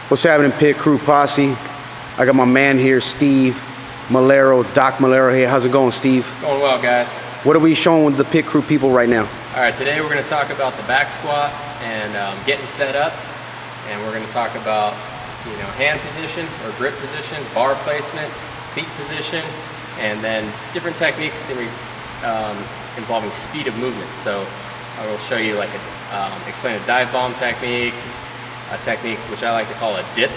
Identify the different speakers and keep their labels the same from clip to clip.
Speaker 1: What's happening, Pit Crew Posse? I got my man here, Steve Melero, Doc Melero. Hey, how's it going, Steve?
Speaker 2: It's going well, guys.
Speaker 1: What are we showing the Pit Crew people right now?
Speaker 2: All right, today we're going to talk about the back squat and getting set up, and we're going to talk about hand position or grip position, bar placement, feet position, and then different techniques involving speed of movement. So I will show you explain a dive bomb technique, a technique which I like to call a dip.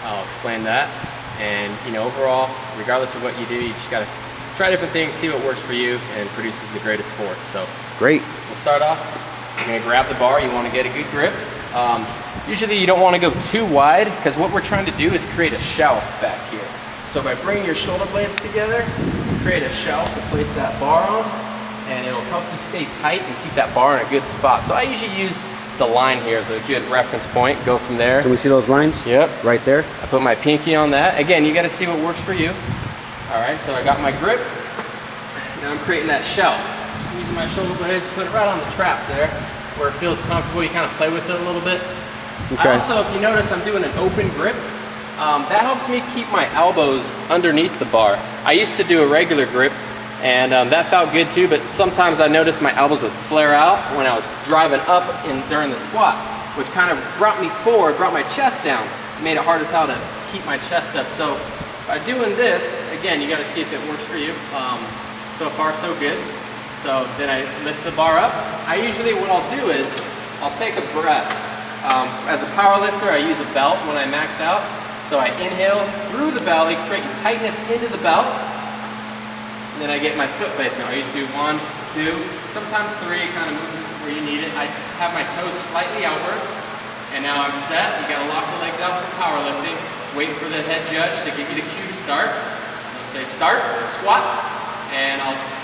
Speaker 2: I'll explain that, and overall, regardless of what you do, you just got to try different things, see what works for you, and produces the greatest force. So
Speaker 1: great.
Speaker 2: We'll start off. You're going to grab the bar. You want to get a good grip. Usually you don't want to go too wide, because what we're trying to do is create a shelf back here. So by bringing your shoulder blades together, you create a shelf to place that bar on, and it'll help you stay tight and keep that bar in a good spot. So I usually use the line here as a good reference point. Go from there.
Speaker 1: Can we see those lines?
Speaker 2: Yep.
Speaker 1: Right there.
Speaker 2: I put my pinky on that. Again, you got to see what works for you. All right, so I got my grip. Now I'm creating that shelf. So I'm using my shoulder blades, put it right on the trap there, where it feels comfortable. You kind of play with it a little bit.
Speaker 1: Okay.
Speaker 2: I also, if you notice, I'm doing an open grip. That helps me keep my elbows underneath the bar. I used to do a regular grip, and that felt good too, but sometimes I noticed my elbows would flare out when I was driving up during the squat, which kind of brought me forward, brought my chest down, made it hard as hell to keep my chest up. So by doing this, again, you got to see if it works for you. So far, so good. So then I lift the bar up. What I'll do is I'll take a breath. As a power lifter, I use a belt when I max out. So I inhale through the belly, creating tightness into the belt. And then I get my foot placement. I usually do 1, 2, sometimes 3, kind of move where you need it. I have my toes slightly outward. And now I'm set. You gotta lock the legs out for powerlifting. Wait for the head judge to give you the cue to start. I'll say start, squat, and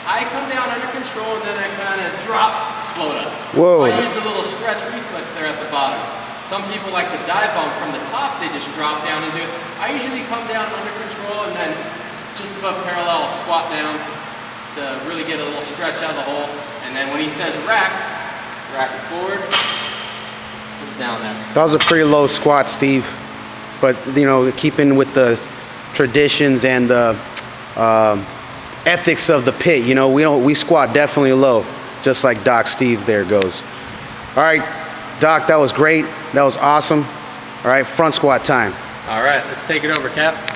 Speaker 2: I come down under control, and then I kind of drop, explode up.
Speaker 1: Whoa.
Speaker 2: So I use a little stretch reflex there at the bottom. Some people like to dive bomb from the top, they just drop down and do it. I usually come down under control and then just above parallel, I'll squat down to really get a little stretch out of the hole. And then when he says rack it forward, put it down there.
Speaker 1: That was a pretty low squat, Steve. But keeping with the traditions and the ethics of the pit, we squat definitely low, just like Doc Steve there goes. All right, Doc, that was great. That was awesome. All right, front squat time.
Speaker 2: All right, let's take it over, Cap.